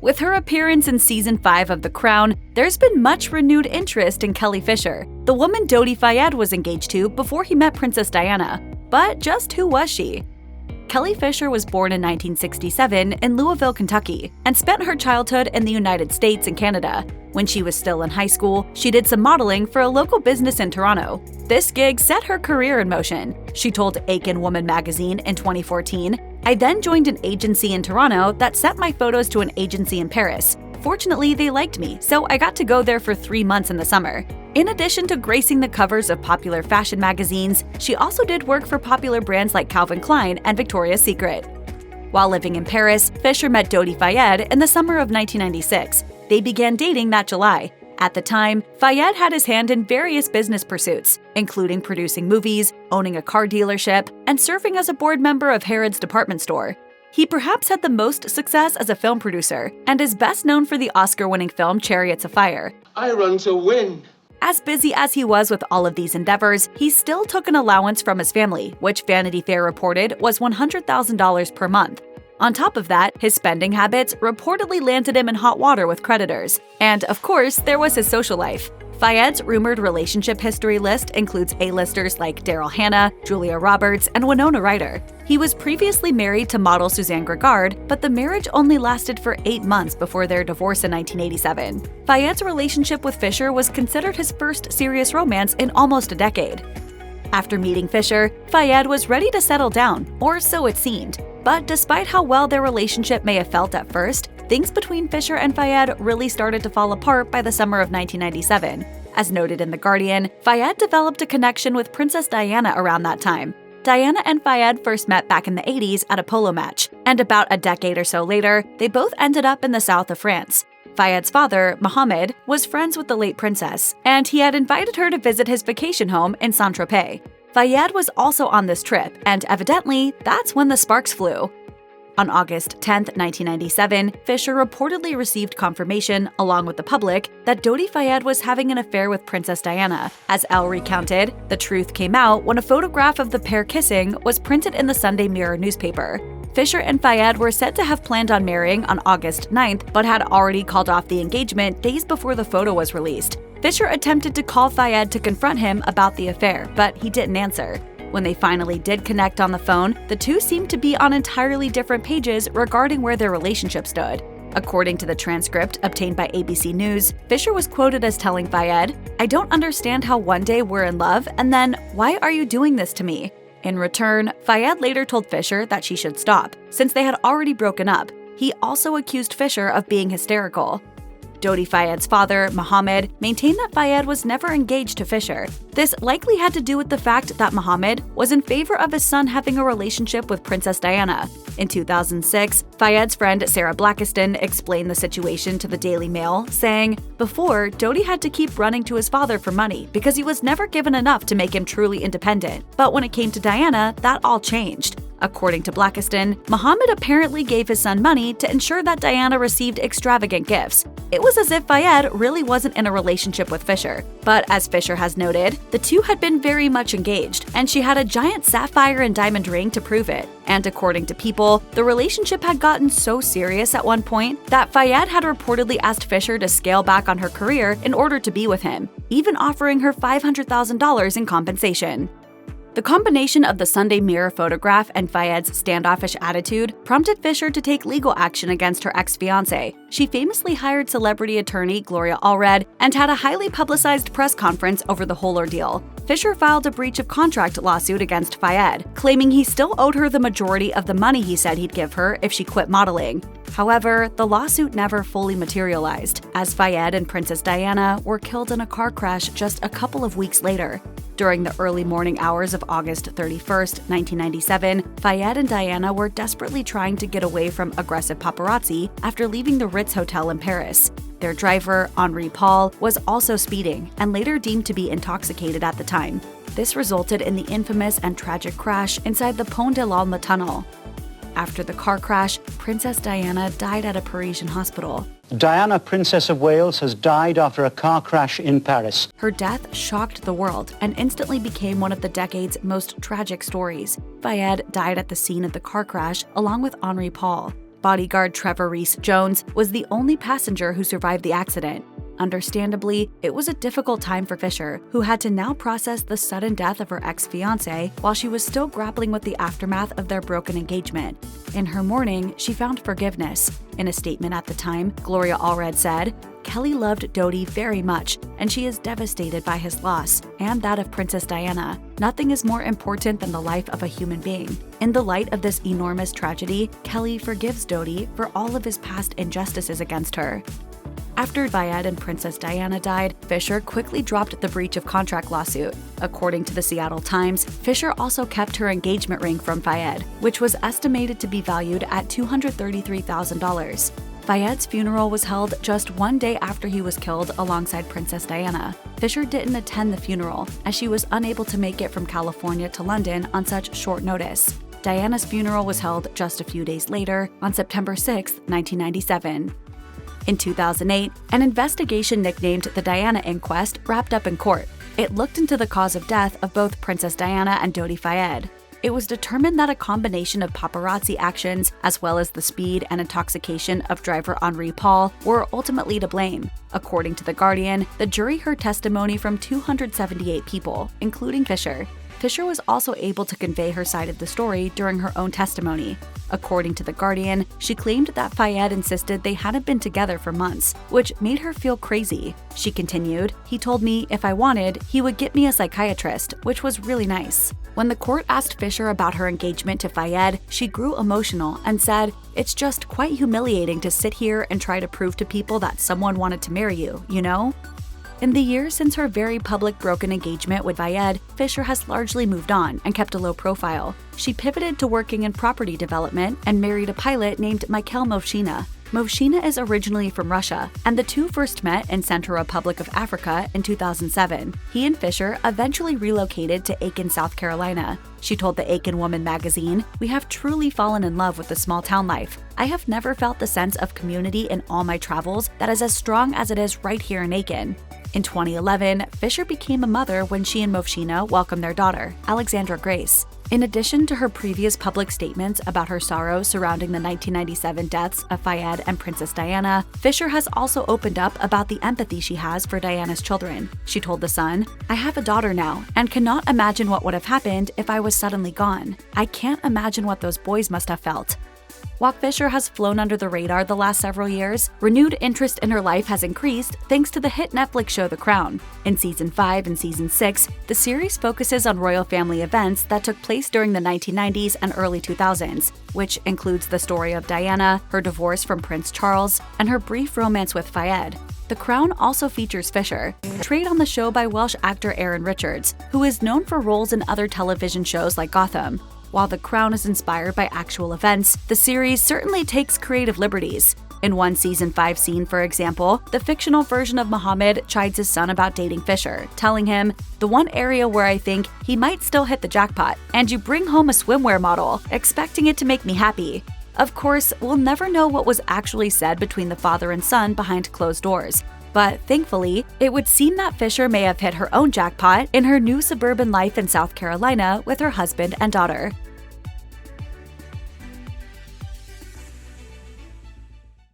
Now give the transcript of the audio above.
With her appearance in Season 5 of The Crown, there's been much renewed interest in Kelly Fisher, the woman Dodi Fayed was engaged to before he met Princess Diana. But just who was she? Kelly Fisher was born in 1967 in Louisville, Kentucky, and spent her childhood in the United States and Canada. When she was still in high school, she did some modeling for a local business in Toronto. This gig set her career in motion. She told Aiken Woman magazine in 2014, "I then joined an agency in Toronto that sent my photos to an agency in Paris. Fortunately, they liked me, so I got to go there for 3 months in the summer." In addition to gracing the covers of popular fashion magazines, she also did work for popular brands like Calvin Klein and Victoria's Secret. While living in Paris, Fisher met Dodi Fayed in the summer of 1996. They began dating that July. At the time, Fayed had his hand in various business pursuits, including producing movies, owning a car dealership, and serving as a board member of Harrods department store. He perhaps had the most success as a film producer, and is best known for the Oscar-winning film Chariots of Fire. I run to win. As busy as he was with all of these endeavors, he still took an allowance from his family, which Vanity Fair reported was $100,000 per month. On top of that, his spending habits reportedly landed him in hot water with creditors. And of course, there was his social life. Fayed's rumored relationship history list includes A-listers like Daryl Hannah, Julia Roberts, and Winona Ryder. He was previously married to model Suzanne Gregard, but the marriage only lasted for 8 months before their divorce in 1987. Fayed's relationship with Fisher was considered his first serious romance in almost a decade. After meeting Fisher, Fayed was ready to settle down, or so it seemed. But despite how well their relationship may have felt at first, things between Fisher and Fayed really started to fall apart by the summer of 1997. As noted in The Guardian, Fayed developed a connection with Princess Diana around that time. Diana and Fayed first met back in the 80s at a polo match, and about a decade or so later, they both ended up in the south of France. Fayed's father, Mohammed, was friends with the late princess, and he had invited her to visit his vacation home in Saint-Tropez. Fayed was also on this trip, and evidently, that's when the sparks flew. On August 10, 1997, Fisher reportedly received confirmation, along with the public, that Dodi Fayed was having an affair with Princess Diana. As Elle recounted, the truth came out when a photograph of the pair kissing was printed in the Sunday Mirror newspaper. Fisher and Fayed were said to have planned on marrying on August 9th, but had already called off the engagement days before the photo was released. Fisher attempted to call Fayed to confront him about the affair, but he didn't answer. When they finally did connect on the phone, the two seemed to be on entirely different pages regarding where their relationship stood. According to the transcript obtained by ABC News, Fisher was quoted as telling Fayed, "I don't understand how one day we're in love, and then, why are you doing this to me?" In return, Fayed later told Fisher that she should stop, since they had already broken up. He also accused Fisher of being hysterical. Dodi Fayed's father, Mohammed, maintained that Fayed was never engaged to Fisher. This likely had to do with the fact that Mohammed was in favor of his son having a relationship with Princess Diana. In 2006, Fayed's friend Sarah Blackiston explained the situation to the Daily Mail, saying, "Before, Dodi had to keep running to his father for money because he was never given enough to make him truly independent. But when it came to Diana, that all changed." According to Blackiston, Mohammed apparently gave his son money to ensure that Diana received extravagant gifts. It was as if Fayed really wasn't in a relationship with Fisher. But as Fisher has noted, the two had been very much engaged, and she had a giant sapphire and diamond ring to prove it. And according to People, the relationship had gotten so serious at one point that Fayed had reportedly asked Fisher to scale back on her career in order to be with him, even offering her $500,000 in compensation. The combination of the Sunday Mirror photograph and Fayed's standoffish attitude prompted Fisher to take legal action against her ex-fiancé. She famously hired celebrity attorney Gloria Allred and had a highly publicized press conference over the whole ordeal. Fisher filed a breach of contract lawsuit against Fayed, claiming he still owed her the majority of the money he said he'd give her if she quit modeling. However, the lawsuit never fully materialized, as Fayed and Princess Diana were killed in a car crash just a couple of weeks later. During the early morning hours of August 31st, 1997, Fayed and Diana were desperately trying to get away from aggressive paparazzi after leaving the Ritz Hotel in Paris. Their driver, Henri Paul, was also speeding and later deemed to be intoxicated at the time. This resulted in the infamous and tragic crash inside the Pont de l'Alma tunnel. After the car crash, Princess Diana died at a Parisian hospital. Diana, Princess of Wales, has died after a car crash in Paris. Her death shocked the world and instantly became one of the decade's most tragic stories. Fayed died at the scene of the car crash along with Henri Paul. Bodyguard Trevor Reese-Jones was the only passenger who survived the accident. Understandably, it was a difficult time for Fisher, who had to now process the sudden death of her ex-fiancé while she was still grappling with the aftermath of their broken engagement. In her mourning, she found forgiveness. In a statement at the time, Gloria Allred said, "Kelly loved Dodi very much, and she is devastated by his loss, and that of Princess Diana. Nothing is more important than the life of a human being. In the light of this enormous tragedy, Kelly forgives Dodi for all of his past injustices against her." After Fayed and Princess Diana died, Fisher quickly dropped the breach of contract lawsuit. According to the Seattle Times, Fisher also kept her engagement ring from Fayed, which was estimated to be valued at $233,000. Fayed's funeral was held just one day after he was killed alongside Princess Diana. Fisher didn't attend the funeral, as she was unable to make it from California to London on such short notice. Diana's funeral was held just a few days later, on September 6, 1997. In 2008, an investigation nicknamed the Diana Inquest wrapped up in court. It looked into the cause of death of both Princess Diana and Dodi Fayed. It was determined that a combination of paparazzi actions, as well as the speed and intoxication of driver Henri Paul, were ultimately to blame. According to The Guardian, the jury heard testimony from 278 people, including Fisher. Fisher was also able to convey her side of the story during her own testimony. According to The Guardian, she claimed that Fayed insisted they hadn't been together for months, which made her feel crazy. She continued, "He told me if I wanted, he would get me a psychiatrist, which was really nice." When the court asked Fisher about her engagement to Fayed, she grew emotional and said, "It's just quite humiliating to sit here and try to prove to people that someone wanted to marry you, you know?" In the years since her very public broken engagement with Fayed, Fisher has largely moved on and kept a low profile. She pivoted to working in property development and married a pilot named Mikhail Movshina. Movshina is originally from Russia, and the two first met in Central Republic of Africa in 2007. He and Fisher eventually relocated to Aiken, South Carolina. She told the Aiken Woman magazine, "We have truly fallen in love with the small town life. I have never felt the sense of community in all my travels that is as strong as it is right here in Aiken." In 2011, Fisher became a mother when she and Movshina welcomed their daughter, Alexandra Grace. In addition to her previous public statements about her sorrow surrounding the 1997 deaths of Fayed and Princess Diana, Fisher has also opened up about the empathy she has for Diana's children. She told The Sun, "I have a daughter now, and cannot imagine what would have happened if I was suddenly gone. I can't imagine what those boys must have felt." While Fisher has flown under the radar the last several years, renewed interest in her life has increased thanks to the hit Netflix show The Crown. In Season 5 and Season 6, the series focuses on royal family events that took place during the 1990s and early 2000s, which includes the story of Diana, her divorce from Prince Charles, and her brief romance with Fayed. The Crown also features Fisher, portrayed on the show by Welsh actor Aaron Richards, who is known for roles in other television shows like Gotham. While The Crown is inspired by actual events, the series certainly takes creative liberties. In one Season 5 scene, for example, the fictional version of Muhammad chides his son about dating Fisher, telling him, "The one area where I think he might still hit the jackpot, and you bring home a swimwear model, expecting it to make me happy." Of course, we'll never know what was actually said between the father and son behind closed doors. But thankfully, it would seem that Fisher may have hit her own jackpot in her new suburban life in South Carolina with her husband and daughter.